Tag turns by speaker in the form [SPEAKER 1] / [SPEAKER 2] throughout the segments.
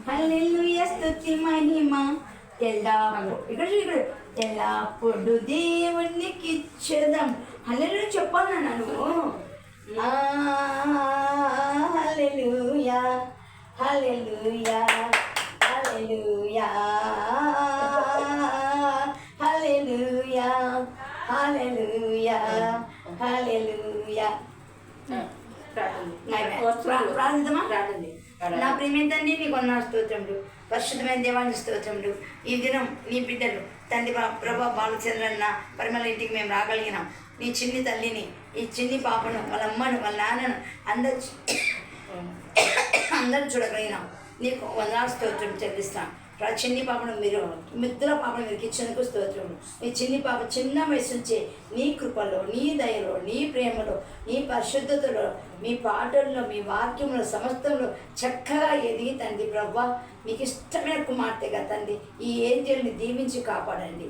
[SPEAKER 1] హల్లెలూయా స్తుతి మహిమ ఎల్లప్పుడు దేవునికి ఇచ్చేద్దాం. హల్లెలూయా చెప్పాలి నువ్వు. హల్లెలూయా హల్లెలూయా హల్లెలూయా హల్లెలూయా హల్లెలూయా హల్లెలూయా. ప్రార్థిద్దామా? నా ప్రియమైన తండ్రి, నీకు వందనాలు స్తోత్రములు. పరిశుద్ధమైన దేవానికి స్తోత్రములు. ఈ దినం నీ బిడ్డలు తండ్రి ప్రభా బాలచంద్రన్న పరిమళ ఇంటికి మేము రాగలిగినాం. నీ చిన్ని తల్లిని, ఈ చిన్ని పాపను, వాళ్ళ అమ్మను, వాళ్ళ నాన్నను అందరూ చూడగలిగినాం. నీకు వందనాలు స్తోత్రం చెల్లిస్తాం. చిన్ని పాపను మీరు మిత్రుల పాపను మీరు ఇచ్చినందుకు స్తోత్రము. మీ చిన్ని పాప చిన్న వయసు నుంచే నీ కృపలో, నీ దయలో, నీ ప్రేమలో, నీ పరిశుద్ధతలో, మీ పాటల్లో, మీ వాక్యంలో, సమస్తంలో చక్కగా ఎదిగి తండ్రి ప్రభా మీకు ఇష్టమైన కుమార్తెగా తండ్రి ఈ ఏంజల్ని దీవించి కాపాడండి.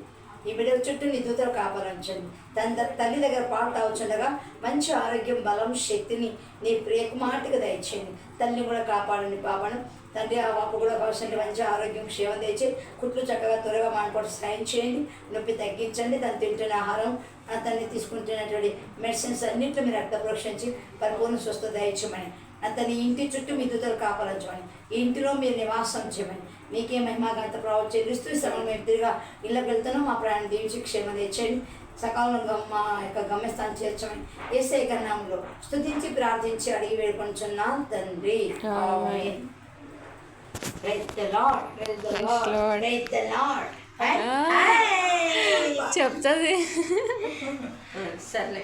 [SPEAKER 1] ఈ బిడ్డ చుట్టూ నీ దూతలు కాపాడించండి. తల్లి దగ్గర పాలు తాగుచుండగా మంచి ఆరోగ్యం, బలం, శక్తిని నీ ప్రియ కుమార్తెగా దయచేయండి. తల్లిని కూడా కాపాడండి పాపను తండ్రి. ఆ వాపు కూడా కావాల్సిన మంచి ఆరోగ్యం, క్షేమం తెచ్చి కుట్లు చక్కగా త్వరగా మానుకోవడం సాయం చేయండి. నొప్పి తగ్గించండి. తను తింటున్న ఆహారం, తన్ని తీసుకుంటున్నటువంటి మెడిసిన్స్ అన్నింటిలో మీరు రక్త పరీక్షించి పరిపూర్ణ స్వస్థత దయచేయమని, అతని ఇంటి చుట్టూ మీ దూతలు కాపాడించమని, ఈ ఇంటిలో మీరు నివాసం చేయమని, మీకే మహిమాగంత ప్రభావం చెల్లిస్తూ ఈ సమయంలో మేము తిరిగా ఇళ్ళకి వెళ్తున్నాం. మా ప్రయాణం దీవించి క్షేమం తెచ్చండి. సకాలంలో మా యొక్క గమ్యస్థానం చేర్చమని యేసయ్య నామములో స్తుతించి ప్రార్థించి అడిగి వేడుకొంచున్నాం తండ్రి. ఆమేన్. Praise the Lord. Praise the Lord. Praise the Lord.
[SPEAKER 2] చెప్తుంది
[SPEAKER 1] సర్లే.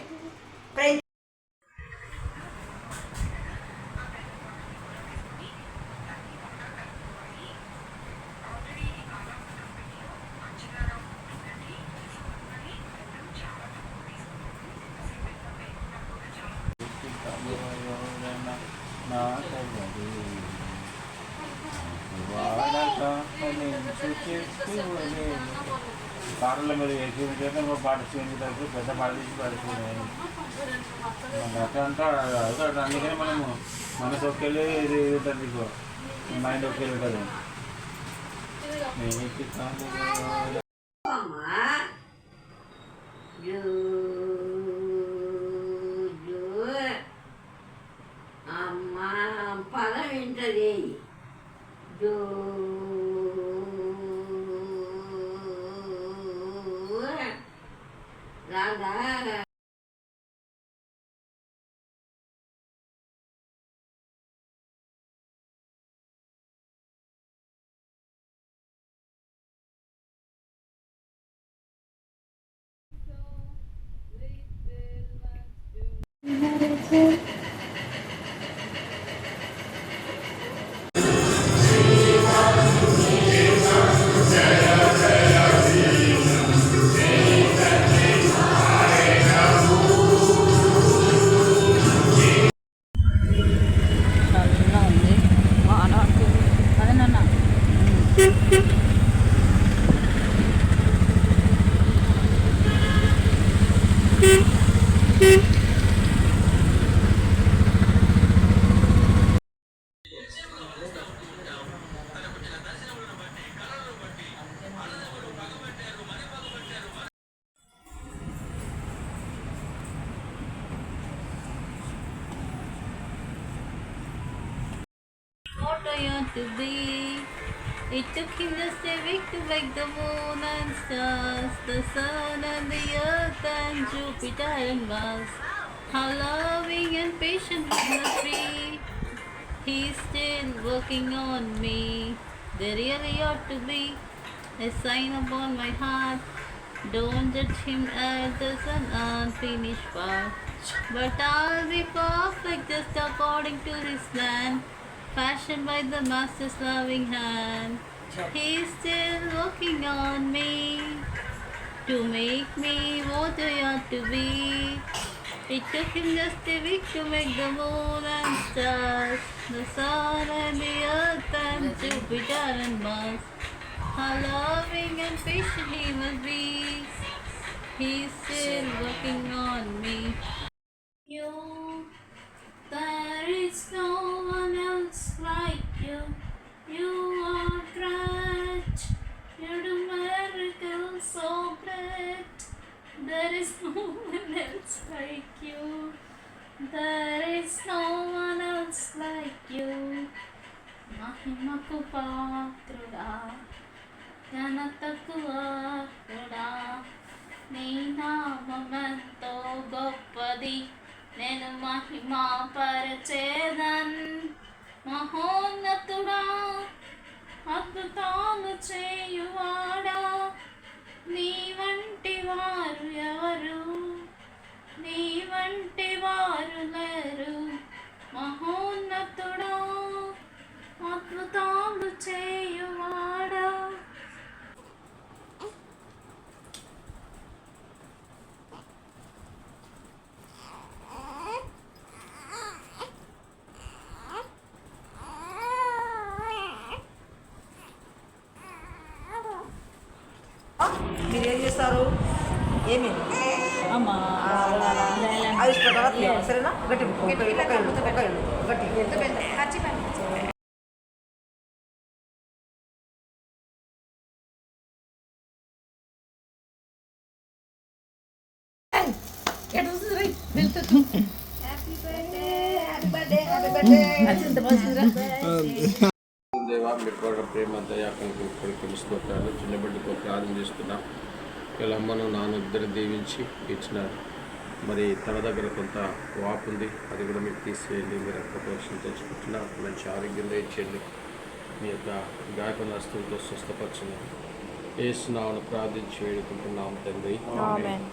[SPEAKER 3] పాటలు మీరు చేసిన పాట చేయించడానికి పెద్ద పాట తీసి పాడుతున్నాయి అట్లా అందుకని మనము మనసు ఒకేళ్ళి ఇది ఉంటుంది, మైండ్ ఒకేళ్ళు ఉంటుంది.
[SPEAKER 1] అమ్మా పదం వింటది. రాదా
[SPEAKER 2] I ought to be. It took him just a week to make the moon and stars, the sun and the earth and Jupiter and Mars. How loving and patient he must be. He's still working on me. There really ought to be a sign upon my heart. Don't judge him as there's an unfinished part. But I'll be perfect just according to his plan, fashioned by the master's loving hand. He's still working on me to make me what I ought to be. It took him just a week to make the moon and stars, the sun and the earth and Jupiter and Mars. How loving and patient he must be. He's still working on me. You, there is no one else like you. You are great. You do miracles so great. There is no one else like you. There is no one else like you. మహిమకు పాత్రుడా, ఘనతకు ఆత్రుడా, నీ నామమెంతో గొప్పది, నేను మహిమా పరచేదన్. మహోన్నతుడా, అద్భుతాలు చేయువాడా, నీ వంటి వారు ఎవరు, నీ వంటి వారు లేరు. మహోన్నతుడా, అద్భుతాలు చేయువాడా.
[SPEAKER 4] మీరు ఏం చేస్తారు? ఏమి
[SPEAKER 2] అమ్మా
[SPEAKER 4] ఆయుష్ ప్రకారం తీయాలి, సరేనా? గట్టి గట్టి
[SPEAKER 5] దేవా మీ కూడా ప్రేమ దయాకలకు కొడుకుని స్తోత్రాలు. చిన్న బిడ్డకు ప్రార్థన చేస్తున్నాం. ఇలా అమ్మను నాన్న ఇద్దరు దీవించి ఇచ్చినారు. మరి తన దగ్గర కొంత వాపు ఉంది, అది కూడా మీరు తీసివేయండి. మీరు రక్తపోషణ తెచ్చుకుంటున్నారు, మంచి ఆరోగ్యంగా ఇచ్చేయండి. మీ యొక్క గాయపడిన వస్తువులతో స్వస్థపరచండి. యేసునామమున ప్రార్థించి వేడుకుంటున్నాం తండ్రి, ఆమేన్.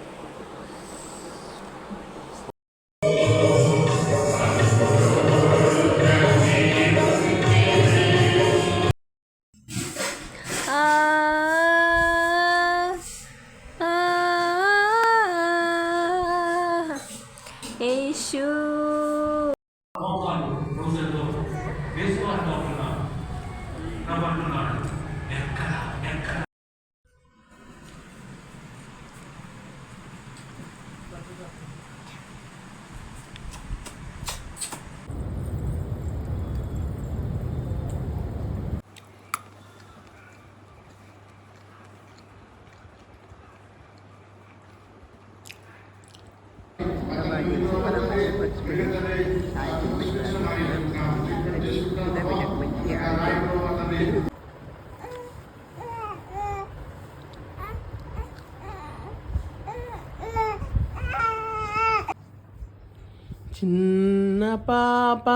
[SPEAKER 6] చిన్న పాప,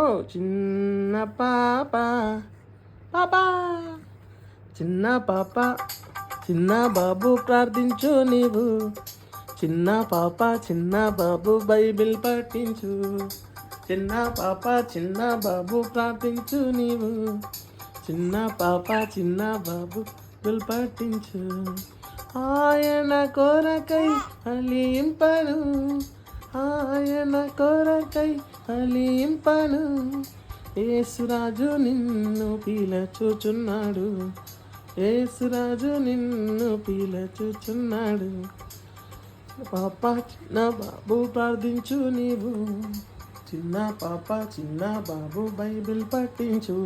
[SPEAKER 6] ఓ చిన్న పాప, పాప చిన్న పాప, చిన్న బాబు ప్రార్థించు నీవు. చిన్న పాప చిన్న బాబు బైబిల్ పఠించు. చిన్న పాప చిన్న బాబు ప్రార్థించు నీవు. చిన్న పాప చిన్న బాబు బైబిల్ పఠించు. ఆయన కొరకై ఫలింపను, ఆయన కొరకై ఫలింపను. యేసురాజు నిన్ను పిలచుచున్నాడు, యేసురాజు నిన్ను పిలచుచున్నాడు. పాప చిన్న బాబు ప్రార్థించు నీవు. చిన్న పాప చిన్న బాబు బైబిల్ పఠించు.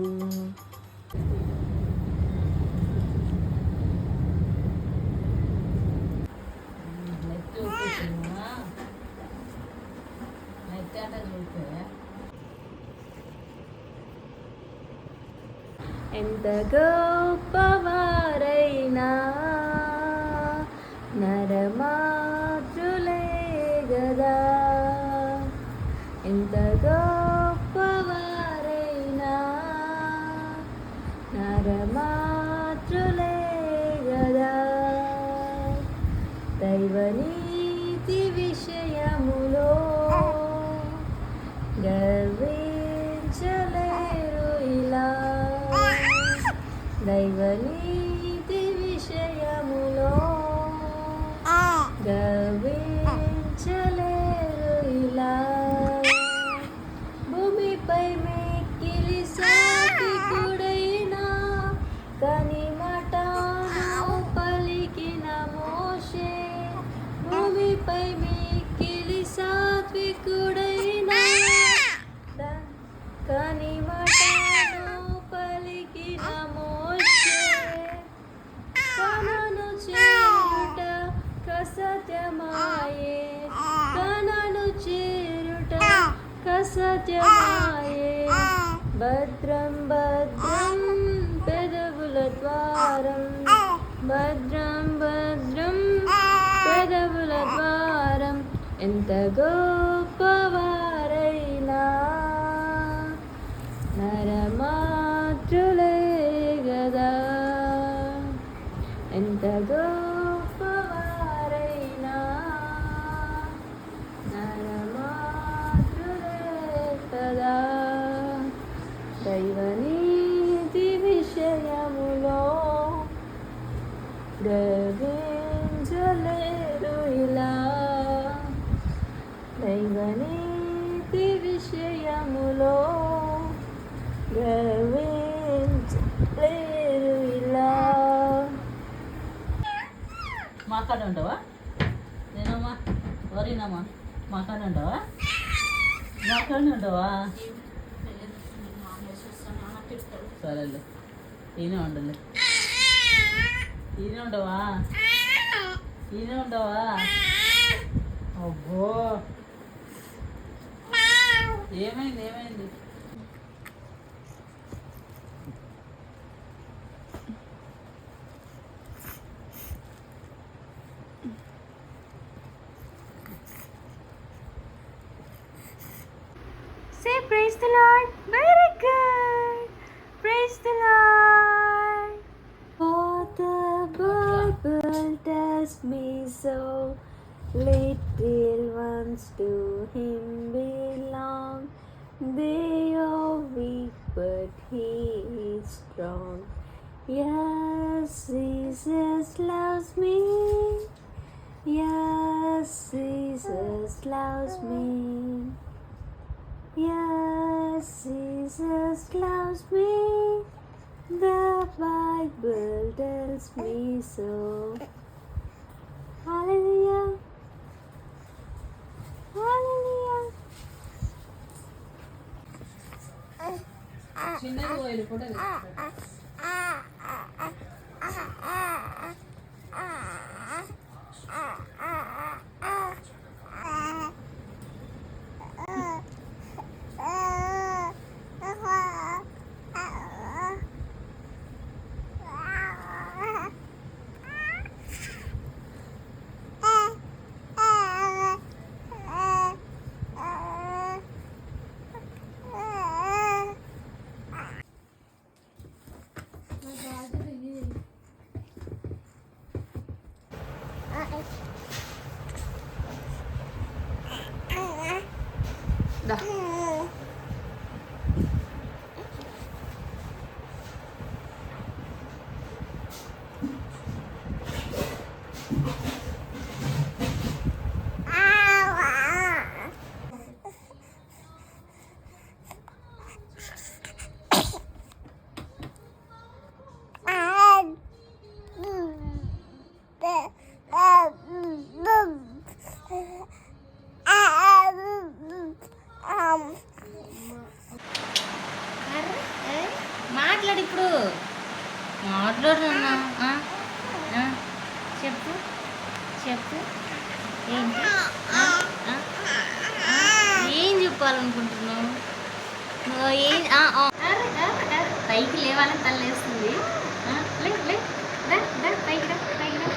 [SPEAKER 2] ఎంత గొప్పవారైనా నరమాతృలే గదా, ఎంత గొప్పవారైనా నరమాతృలే గదా. దైవనీతి విషయములో గర్వించలేరు ఇలా, దైవనీతి విషయములో గర్వించలేరు ఇలా. భూమిపై మిక్కిలి సాత్వికుడైనా కని మాటను పలికిన మోషే, భూమిపై మిక్కిలి సాత్వికుడైనా కని మాటను పలికిన మోషే, కనను చేరుట కసత్యమాయే, కనను చేరుట కసత్యమాయే. భద్రం భద్రం పెదవుల ద్వారం, భద్రం భద్రం పెదవుల ద్వారం, ఎంత గొప్పవారైనా నరమాతృలే గదా, ఎంత గొప్పవారైనా నరమాతృలే గదా. దైవనీతి విషయములో గర్వించలేరు ఇలా, దైవనీతి విషయములో గర్వించలేరు ఇలా.
[SPEAKER 7] మా కాడ ఉండవా? నేనమ్మా వరినమ్మా మా కాడ ఉండవా? మా కాడ ఉండవా? సరేలే, ఈయన ఉండలే, ఈయన ఉండవా? ఈయన ఉండవా? అబ్బో ఏమైంది ఏమైంది?
[SPEAKER 2] Say praise the Lord. Very good. Praise the Lord. For the Bible tells me so, little ones to Him belong. They are weak, but He is strong. Yes, Jesus loves me. Yes, Jesus loves me. Yes, Jesus loves me. The Bible tells me so. Hallelujah. Hallelujah.
[SPEAKER 7] చిన్నది పోయి కూడా
[SPEAKER 2] మాట్లాడు ఇప్పుడు, మాట్లాడుతున్నా. చెప్పు చెప్పు ఏంటి, ఏం చెప్పాలనుకుంటున్నావు? పైకి లేవాలని తల్లేస్తుంది. లే లే దా దా పైకి రా పైకి రా.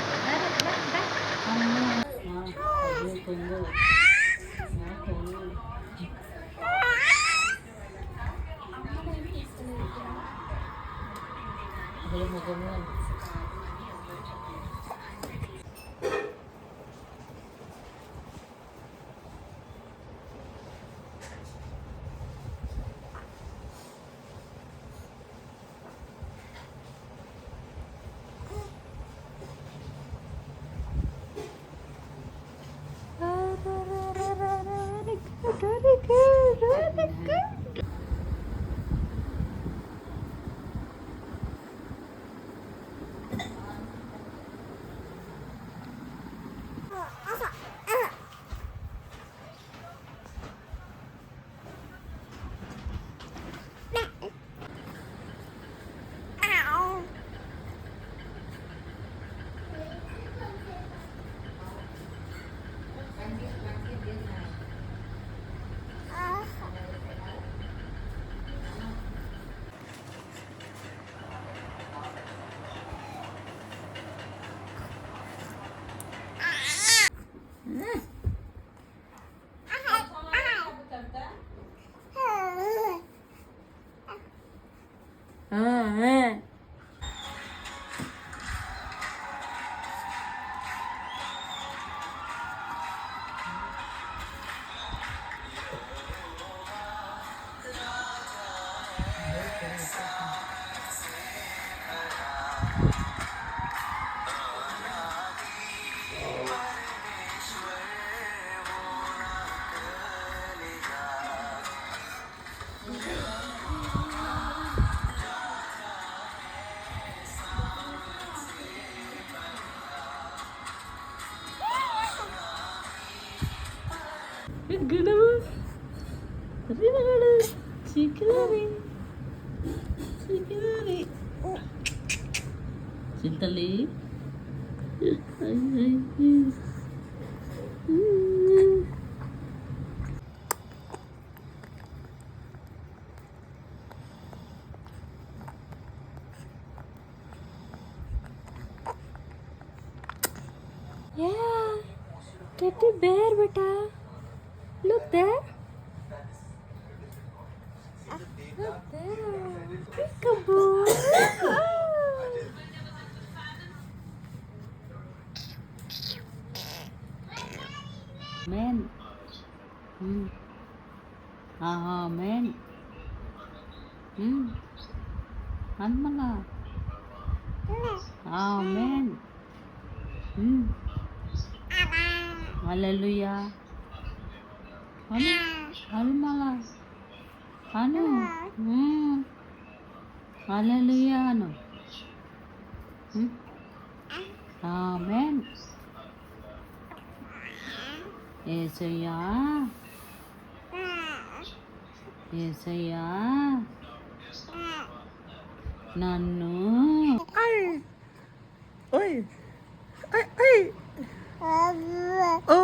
[SPEAKER 7] Chintali
[SPEAKER 2] Yeah, teddy bear, beta. Look there. Look there. Peekaboo.
[SPEAKER 7] men men Anmala amen hallelujah anu almala anu hallelujah anu amen యేసయ్యా యేసయ్యా నన్ను
[SPEAKER 6] ఓయ్ ఐ ఐ ఓ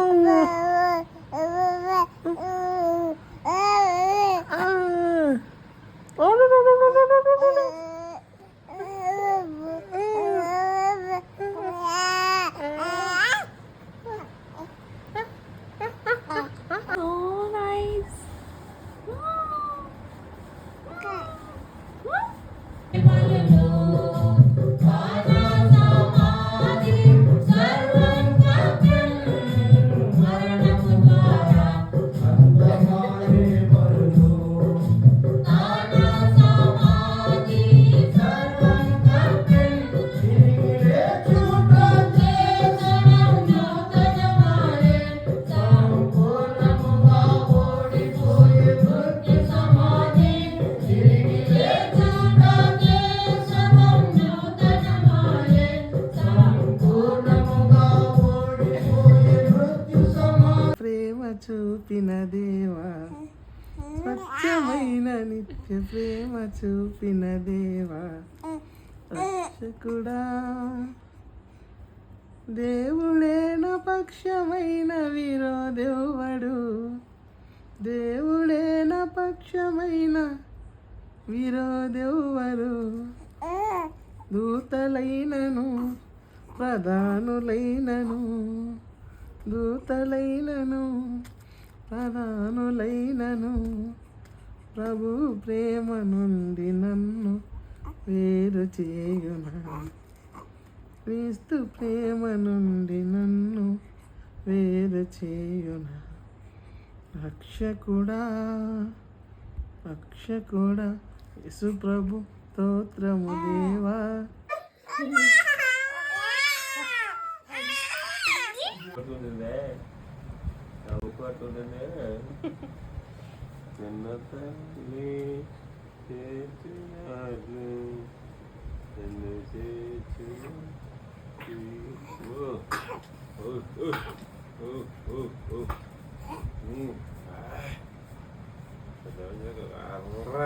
[SPEAKER 2] So nice.
[SPEAKER 6] చూపిన దేవా స్వచ్ఛమైన నిత్య ప్రేమ చూపిన దేవా రక్షకుడా దేవుడే నా పక్షమైన విరోధెవడు దేవుడే నా పక్షమైన విరోధెవ్వరు దూతలైనను ప్రధానులైనను ప్రధానులైనను ప్రభు ప్రేమ నుండి నన్ను వేరు చేయునా క్రీస్తు ప్రేమ నుండి నన్ను వేరు చేయునా రక్షకుడా యేసు ప్రభు స్తోత్రము దేవా.
[SPEAKER 5] నిన్న తల్లి చేర్చినారు నిన్ను చేర్చిన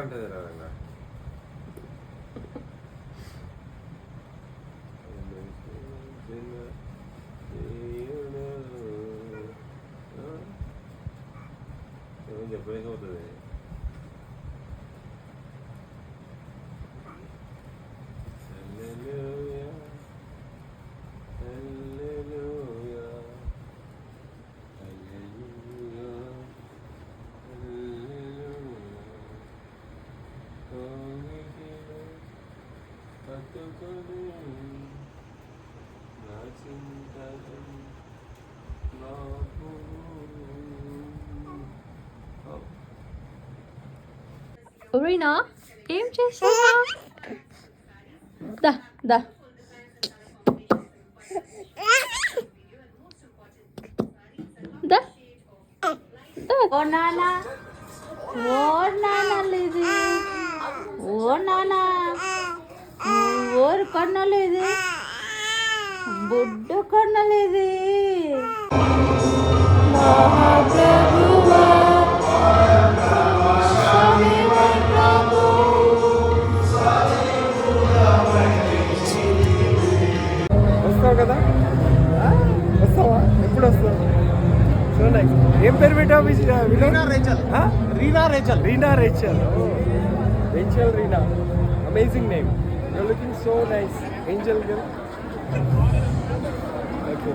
[SPEAKER 5] అంటే రాదన్నా చెప్పలేకపోతుంది.
[SPEAKER 2] రీనా ఏం చేస్తున్నావు? దా దా దా ఓ నాన్న లేదు ఓ నాన్న ఓరు కొనలేదు బుడ్డ కొనలేదు.
[SPEAKER 6] వస్తావు కదా, వస్తావా? ఎప్పుడు వస్తావు? So nice. ఏం పేరు పెట్టావు? Reena Rachel. Reena, amazing name. You're looking so nice. Angel girl. Okay.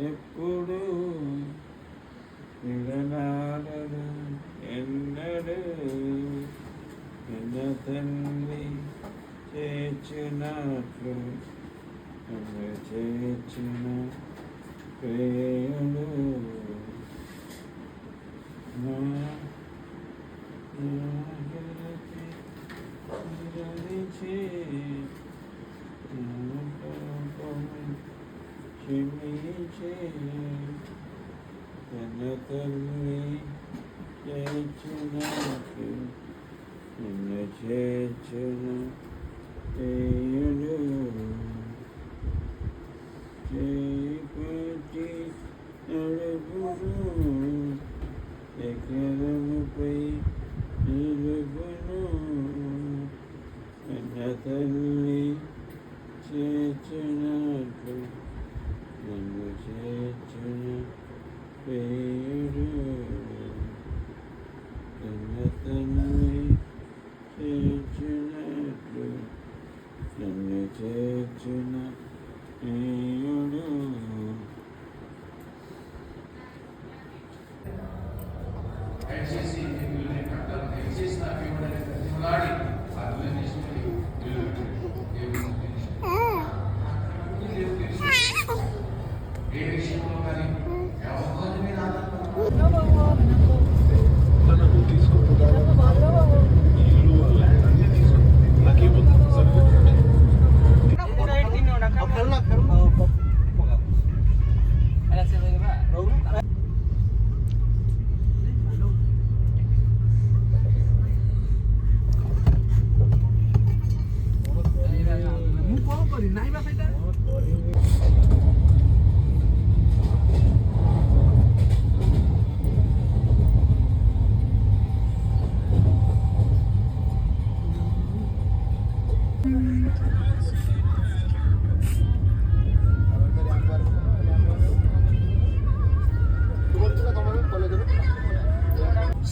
[SPEAKER 3] ఎప్పుడు విడనాడడు ఎన్నడు నిన్న తల్లి చేర్చినట్లు నన్ను చేర్చిన ప్రేయుడు క్షమించే తన తల్లి చేర్చునకు నిన్ను చేర్చున ప్రియుడు చేపట్టి నడుపుడు ఎకరముపై నిలువ చేర్చునట్లు నన్ను చేర్చున ప్రియుడు.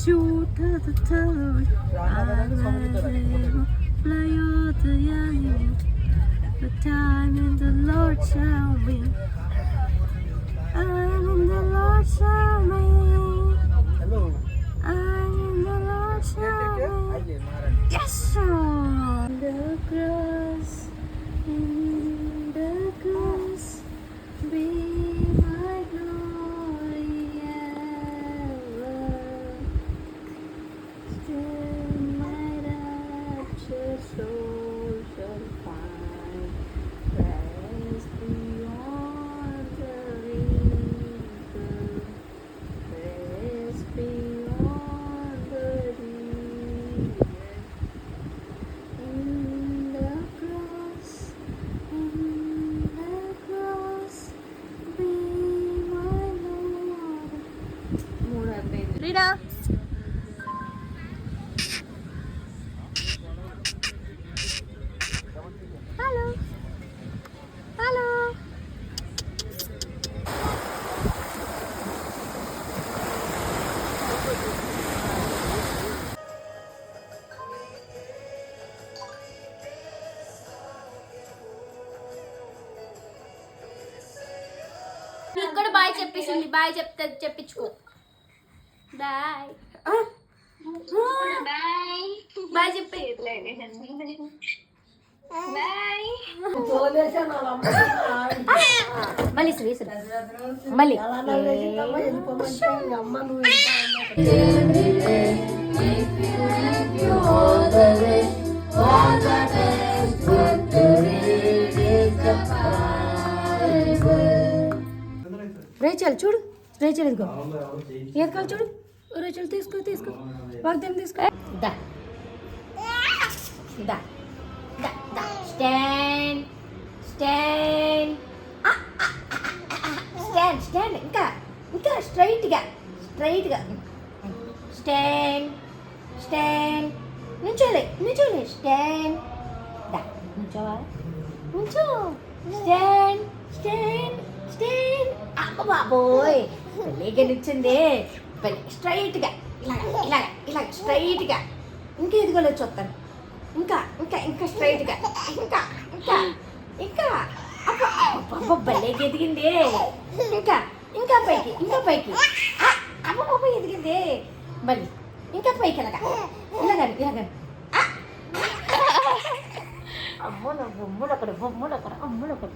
[SPEAKER 2] Shoot the tower, fly over the yellow. The time in the Lord shall be. I'm in the Lord shall be. I'm in the Lord shall be. Yes, sir. The cross, in the cross, be my glory ever. Still my rapture soul shall find rest beyond the river, rest beyond the river. In the cross, be my Lord. Rita. Hello. Hello.
[SPEAKER 8] నీకు కూడా bye చెప్పేసింది. Bye చెప్తే చెప్పించుకో. Bye bye bye చెప్పి bye. మళ్ళీ శ్రీసు మళ్ళీ Rachel చూడు, Rachel ఇదిగో ఎదకాలి చూడు. రేచల్ తీసుకో తీసుకో, వాగ్దానం తీసుకో. దా దా దా దా స్టాండ్ స్టాండ్ స్టాండ్ స్టాండ్. ఇంకా ఇంకా స్ట్రైట్గా స్ట్రైట్గా స్టాండ్ స్టాండ్. నుంచోలే నుంచోలే స్టాండ్. దా నుంచోవాలి నుంచో. Stand stand stand. అమ్మ బాబోయ్ పెళ్ళిగా నిచ్చింది. పెళ్ళి స్ట్రైట్గా ఇలాగ ఇలాగ ఇలాగ స్ట్రైట్గా. ఇంకా ఎదుగోలో చూస్తాను. ఇంకా ఇంకా ఇంకా స్ట్రైట్గా ఇంకా ఇంకా ఇంకా. అబ్బ భలేగా ఎదిగింది. ఇంకా ఇంకా పైకి ఇంకా పైకి. అమ్మ బాబు ఎదిగింది. మళ్ళీ ఇంకా పైకి ఇలాగ ఇలాగని ఇలాగని. అమ్మో నా బొమ్మలు అక్కడ బొమ్మలు అక్కడ అమ్మలు అక్కడ.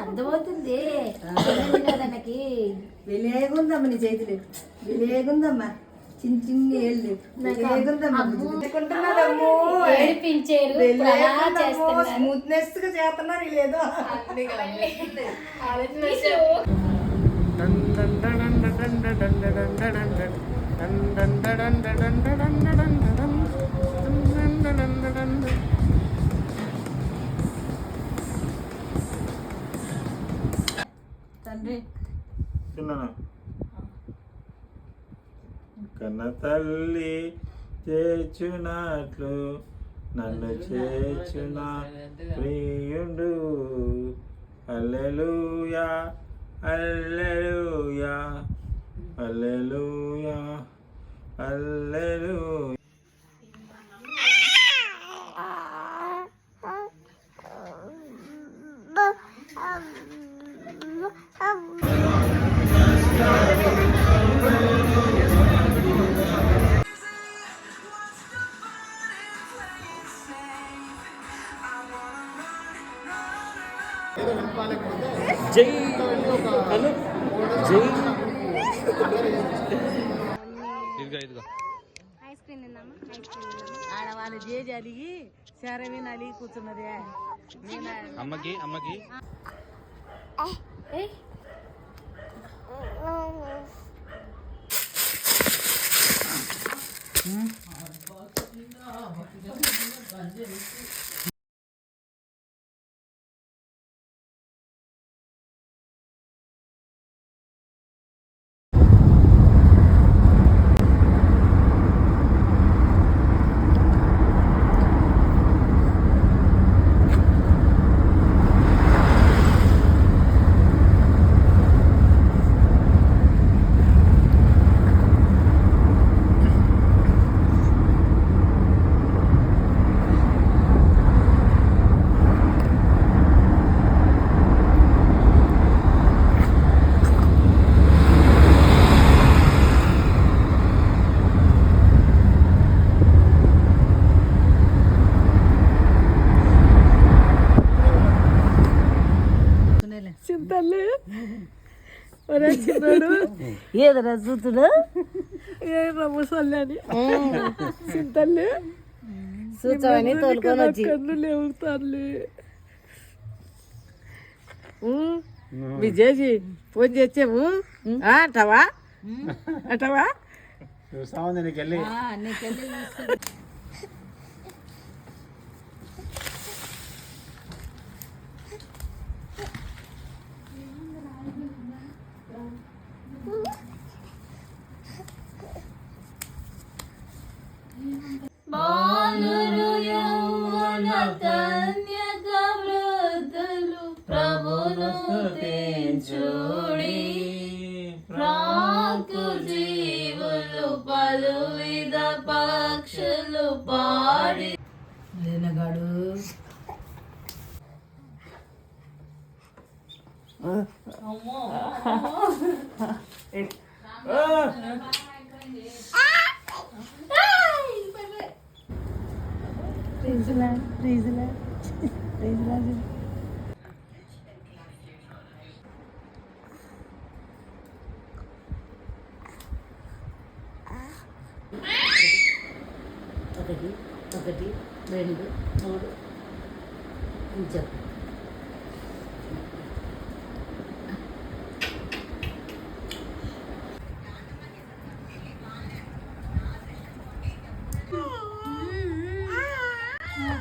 [SPEAKER 8] అర్థమవుతుంది కదనకి.
[SPEAKER 4] వెలేగుందమ్మ నీ చేతులు, వెలేగుందమ్మా. చిన్న చిన్న ఏళ్ళు
[SPEAKER 8] ఏడిపించారు.
[SPEAKER 4] స్మూత్నెస్ గా చేస్తున్నారు లేదో. తండ్రి
[SPEAKER 3] చిన్న కన్న తల్లి చేర్చునట్లు నన్ను చేర్చున ప్రియుడు. హల్లెలూయా హల్లెలూయా హల్లెలూయా హల్లెలూయా.
[SPEAKER 6] జై అను జై ఇదిగో
[SPEAKER 4] ఆడవాళ్ళు చేసి అలిగి శరవిని అలిగి కూర్చున్నదే
[SPEAKER 6] అమ్మకి
[SPEAKER 4] చింతల్లి ఒరే చిన్నాడు ఏదరా చూతుడు ఏరా ముసల్లని చింతల్లి చూచావని తోలుకొని వచ్చి కన్ను లేవు తల్లి విజయజీ ఫోన్ చేసావు అటవా
[SPEAKER 3] చూస్తామంది నీకెళ్ళి
[SPEAKER 2] బాలురు యౌవన కన్యక వృద్ధులు ప్రభును స్తుతించుడి. ప్రాకు జీవులు పలువిధ పక్షులు పాడి.
[SPEAKER 4] లేనగాడు ఒకటి 2 3 చెప్పు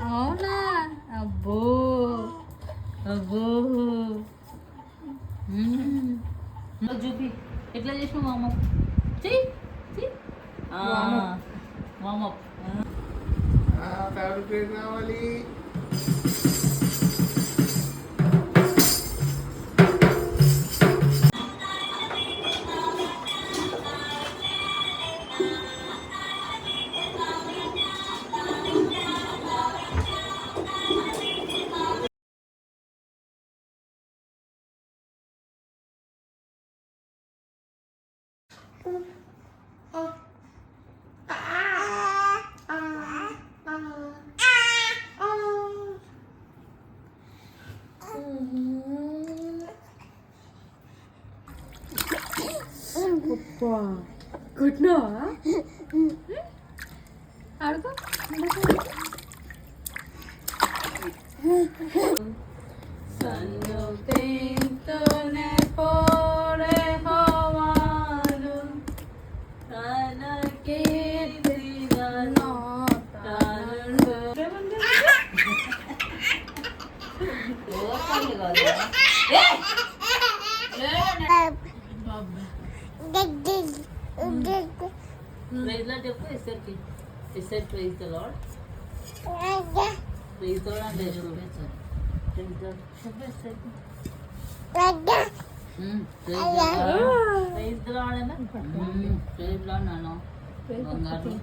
[SPEAKER 2] అవునా? అబ్బో అబ్బో చూపి ఎట్లా చేసినావు వామప్ వామప్
[SPEAKER 3] కావాలి.
[SPEAKER 4] కుట్టినావా
[SPEAKER 2] ఆడుకో Sanno pore havalu tana kirtina tanu praise lord చెప్పు ఎస్ఆర్కి. S R praise the lord. Praise the lord అంటే ప్రైజ్ ద లాడ్ చెప్పు ఎస్ఆర్కి. ప్రైజ్ ద లాడ్ అన్న.
[SPEAKER 7] ప్రైజ్ లాడ్ నాన్న బంగారు.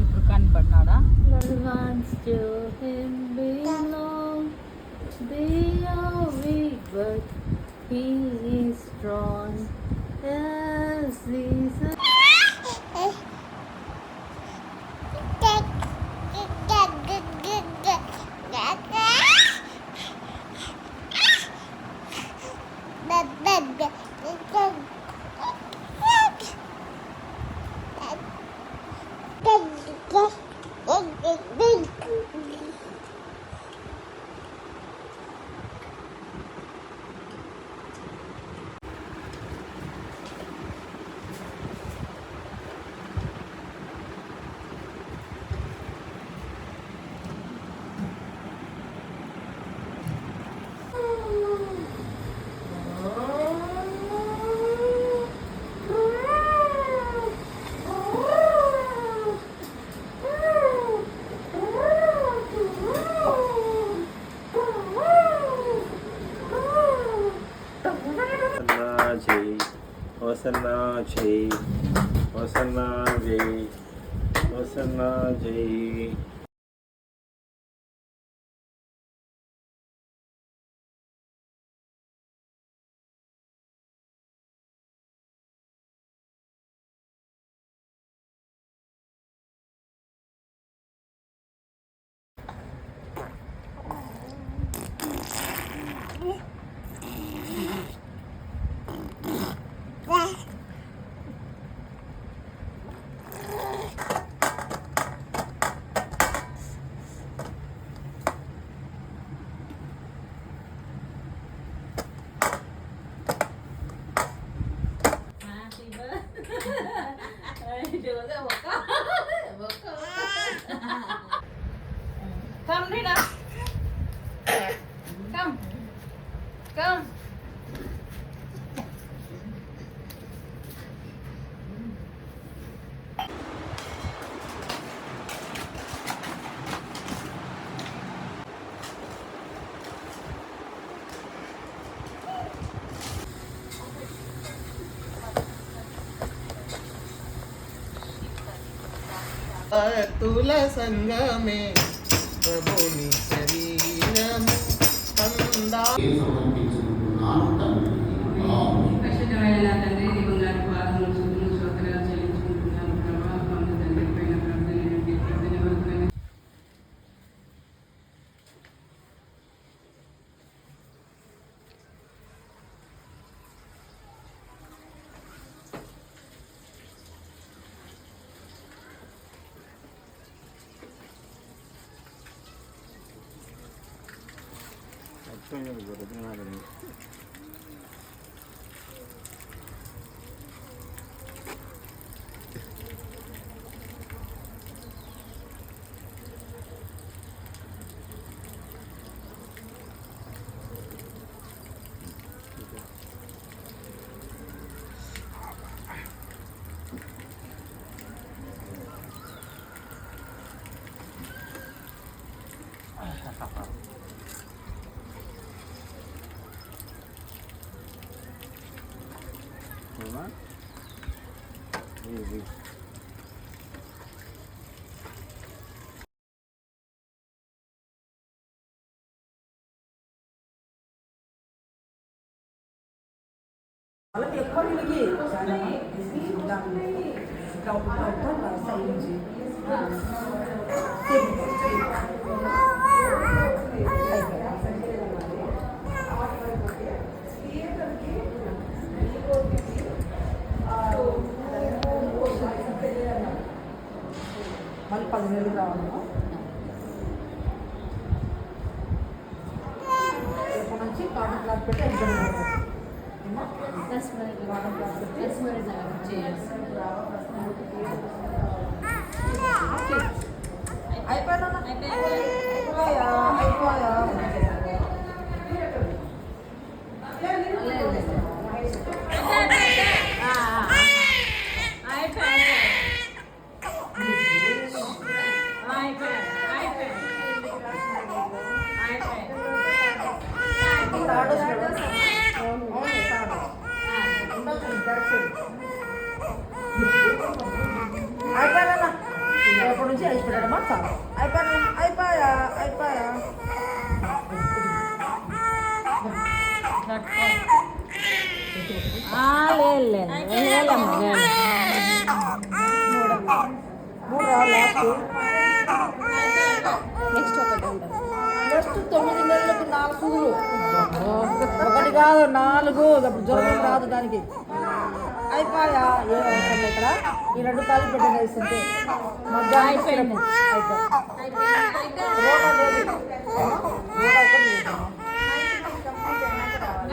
[SPEAKER 7] ఇప్పుడు కనపడ్డాడా?
[SPEAKER 2] Once to him belong. They are weak, but he is strong. As Jesus.
[SPEAKER 3] వసన్నా జై వసన్నా జై వసన్నా జై.
[SPEAKER 2] Come, Rita. Come. Come.
[SPEAKER 9] భక్తుల సంగమే ప్రభుని శరీరము అందా
[SPEAKER 4] మళ్ళీ 10 నెలలు రావాలి. కాటన్ క్లాత్ పెట్టి ఎగ్జామ్ అయిపోయాలన్నా ఎప్పటి నుంచి అయిపోయాడమ్మా చాలు అయిపోయా నెక్స్ట్ 9 నెలలకు 4 సూదులు ఒకటి కాదు 4 అప్పుడు జ్వరం రాదు దానికి అయిపోయా ఏం అవసరం ఇక్కడ ఈ 2 కాలు పెట్టేస్తుంటే మధ్యాహ్నం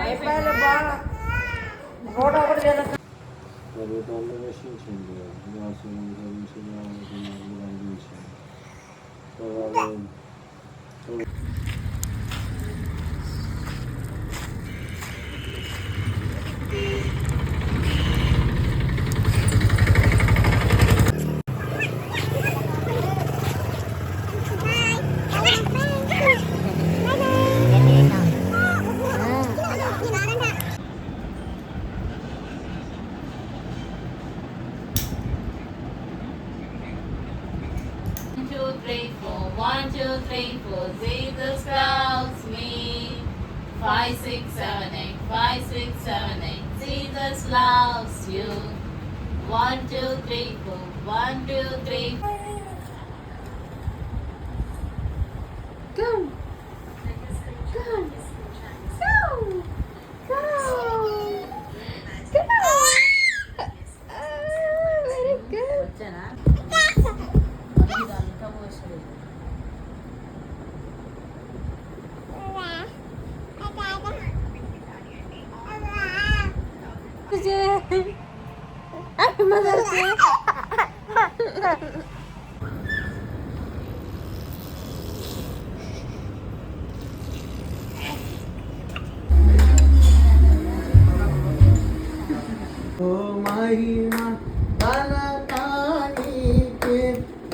[SPEAKER 4] అయిపోయాలి బా రోడ్ ఒకటి లేదా
[SPEAKER 2] One, two, three, four. Jesus loves me. 5, 6, 7, 8. 5, 6, 7, 8. Jesus loves you. 1, 2, 3, 4. 1, 2, 3.
[SPEAKER 8] Go. Very good.
[SPEAKER 9] ఓ మహిమా బలకానికి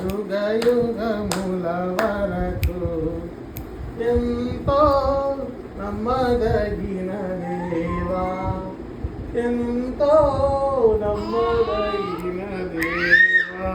[SPEAKER 9] యుగ యుగముల వరకు ఎంతో నమ్మదగిన దేవా ఎంతో నమ్మదగిన దేవా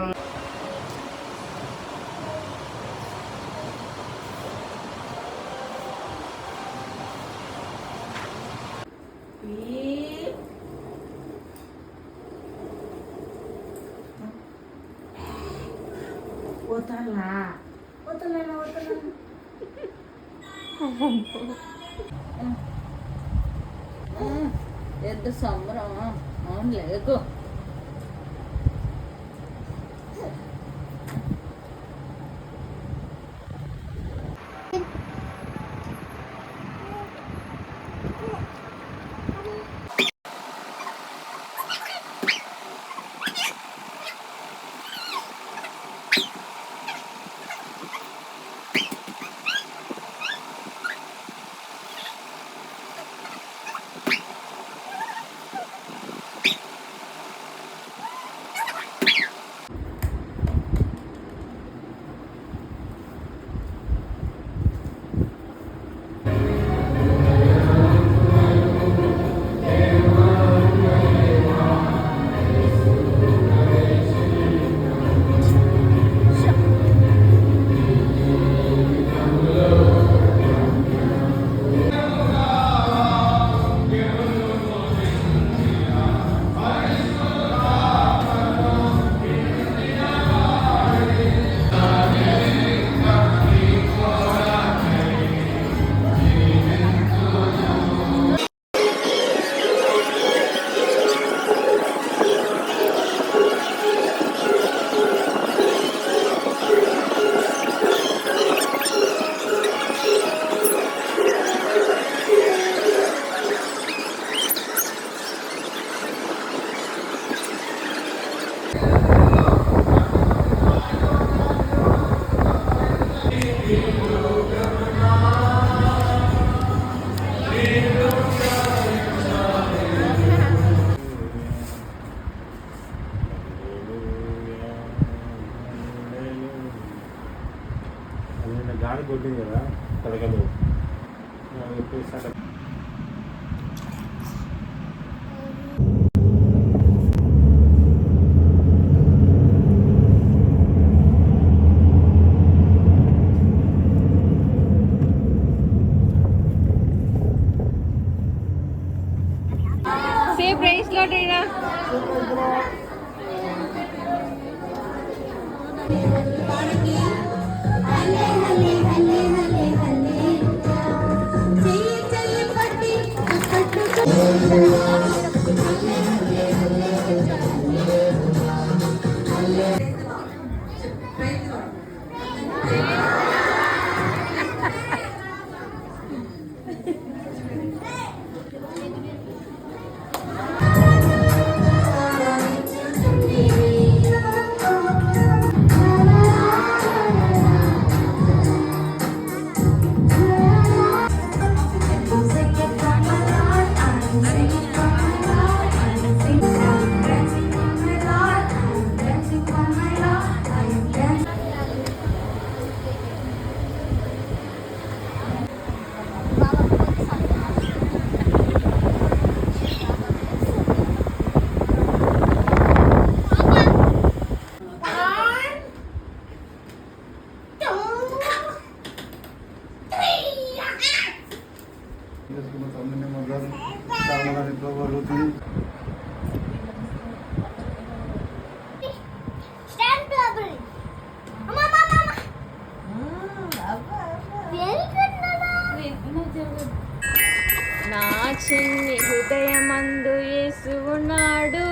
[SPEAKER 7] ఎంత సంబరం అవును లేకు
[SPEAKER 2] Say praise Lord, Rina. నా చిన్ని హృదయమందు యేసు ఉన్నాడు.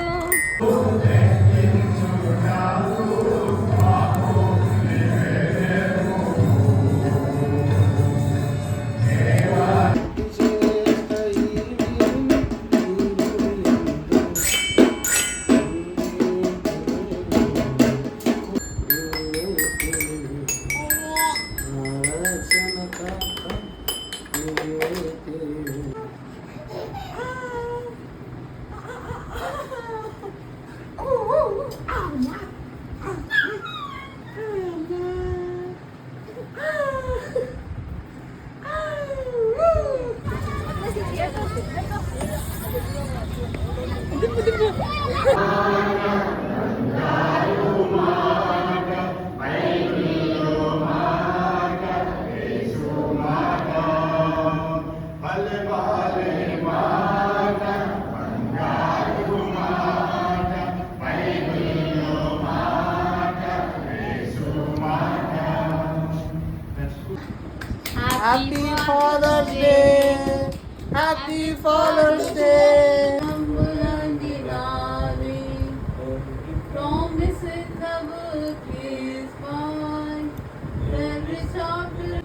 [SPEAKER 9] Happy Father's Day. Happy Father's Day.
[SPEAKER 2] Promises the book is fine. Every chapter.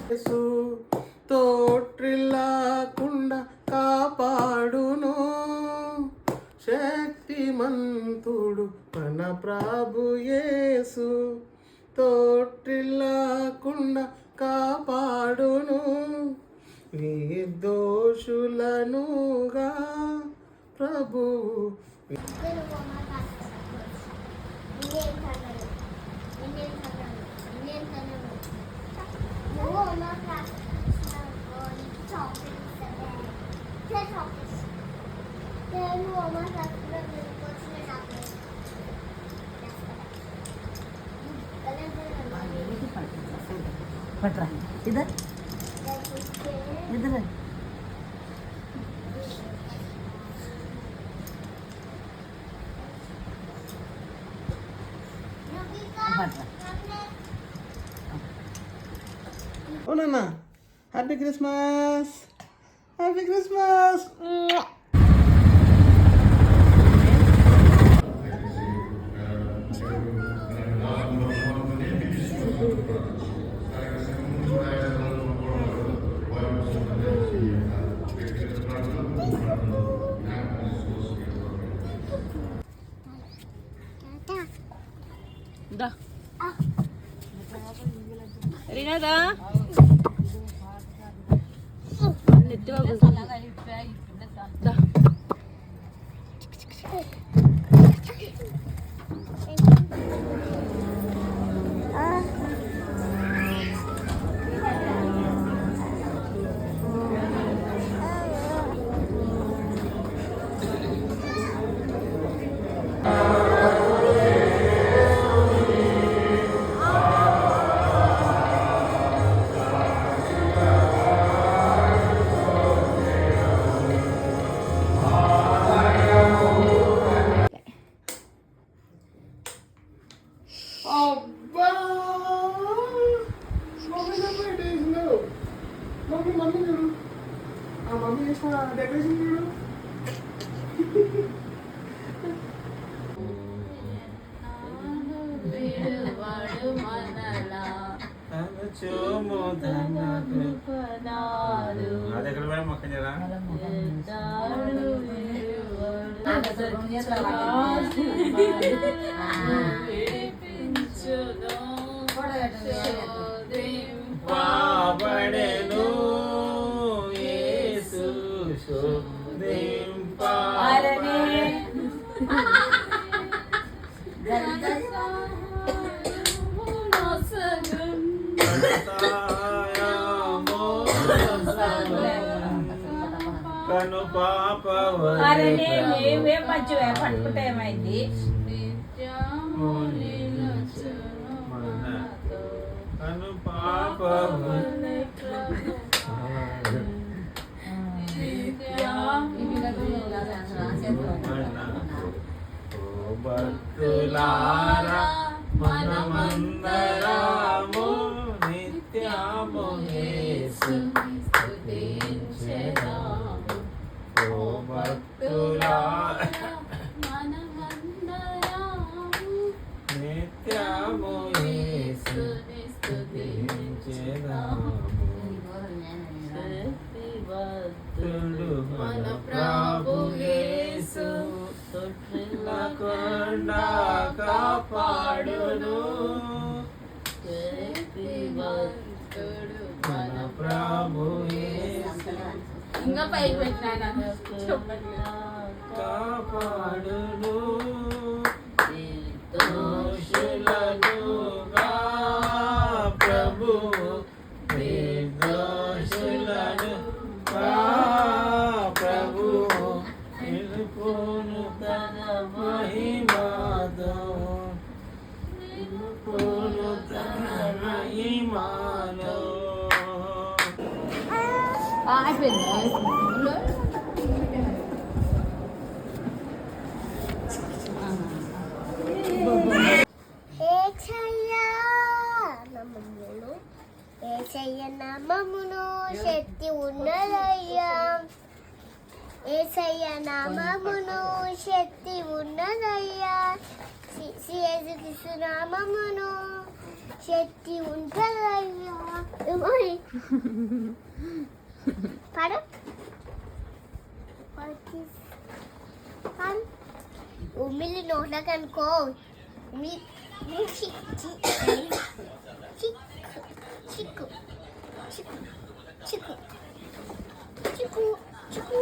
[SPEAKER 9] యేసు తోట్రిల్లాకుండా కాపాడును శక్తిమంతుడు మన ప్రభు యేసు తోట్రిల్లాకుండా కాపాడును నిర్దోషులనుగా ప్రభువు
[SPEAKER 10] No, not that.
[SPEAKER 4] పట్రా ఇద్దరు ఇద్దరు పట్రా
[SPEAKER 9] ఓ నాన్న హ్యాపీ క్రిస్మస్ హ్యాపీ క్రిస్మస్
[SPEAKER 2] దా రీనాదా దా
[SPEAKER 9] అబ్బా మమ్మీ డెకరేషన్ మమ్మీ చూడు ఆ మమ్మీ చేసిన డెకరేషన్ చూడు
[SPEAKER 3] అది ఎక్కడ పోయి మొక్క జరా పాబడెను యేసు శోధింపాబడెను కను పాప
[SPEAKER 7] మేమే మంచి పట్టుకుంటే ఏమైంది
[SPEAKER 3] కను పాప భక్తులారా మనమందరము నిత్యము యేసు స్తుతించెదము. ఓ భక్తులారా నిత్యము యేసుని స్తుతించెదము. భక్తుడు మన ప్రభు యేసు తొట్టిల్లకుండ కాపాడును. మన ప్రభు యేసు
[SPEAKER 7] ఇంకా పైకి పెట్టినా
[SPEAKER 3] కాపాడును. దోషులనుగా ప్రభు నిర్దోషులనుగా ప్రభు నిలుపును తన మహిమతో నిలుపును తన మహిమలో.
[SPEAKER 10] ఏసయ్య నామమును శక్తి ఉన్నదయ్యా ఏసయ్య నామమును శక్తి ఉన్నదయ్యా యేసుక్రీస్తు నామమును శక్తి ఉంటదయ్యా పాడు ఉమ్మిలి నోట్లకు అనుకో చిక్కు చిక్కు చిక్కు చిక్కు చిక్కు చిక్కు చిక్కు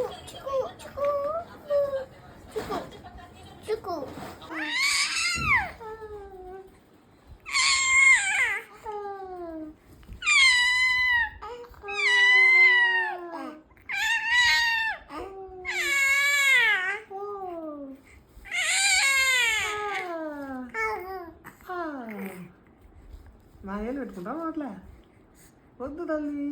[SPEAKER 10] చిక్కు చిక్కు చిక్కు
[SPEAKER 9] నేను పెట్టుకుంటాను అట్లా వద్దు తల్లి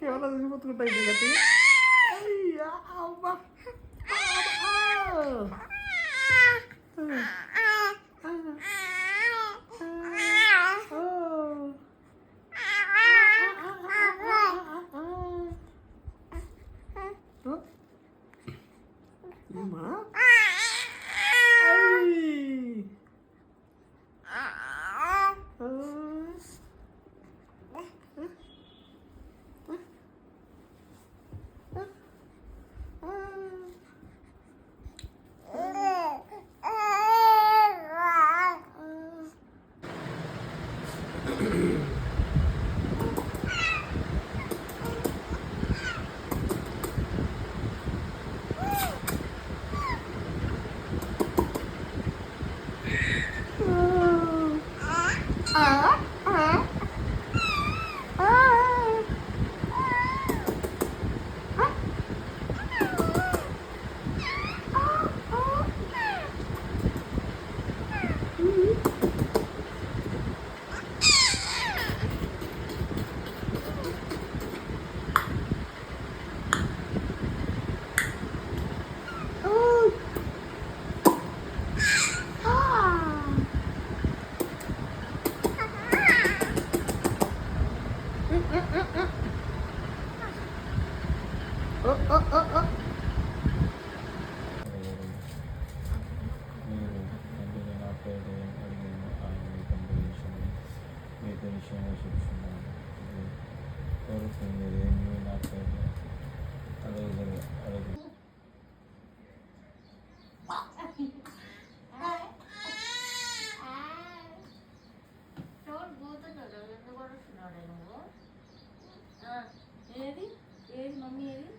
[SPEAKER 9] కేవలం చూసుకుంటాయి గట్టి అయ్యా అబ్బా
[SPEAKER 2] ఏది ఏది మమ్మీ ఏది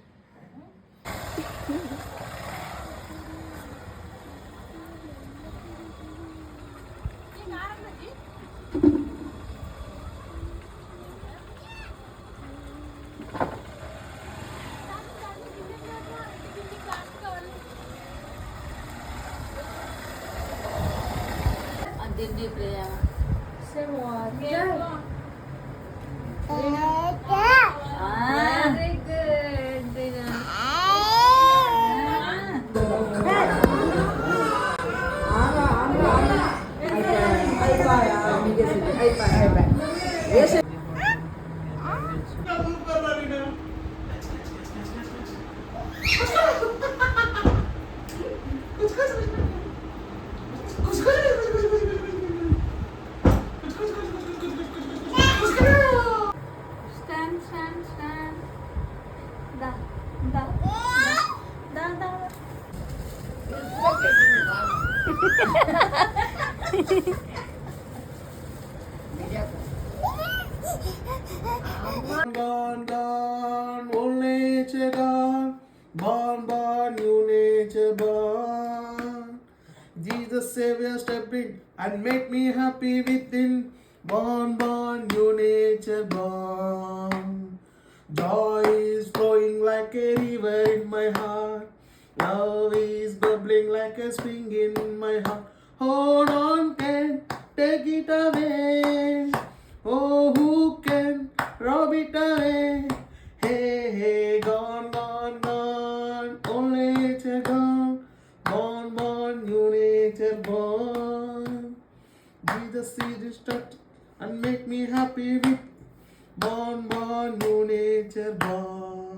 [SPEAKER 2] అద్దెండి Priya very good Stand, stand, stand. Da, da, da, da, da.
[SPEAKER 9] Gone, gone, old nature gone. Born, born, new nature born. Jesus Savior stepped in and made me happy within. Born, born, new nature born. Joy is flowing like a river in my heart. Love is bubbling like a spring in my heart. Hold on, can take it away. Oh, who can rob it away? Hey, hey, gone, gone, gone. Old nature gone. Born, born, new nature born. Jesus is touch and make me happy with. Born, born, new nature born.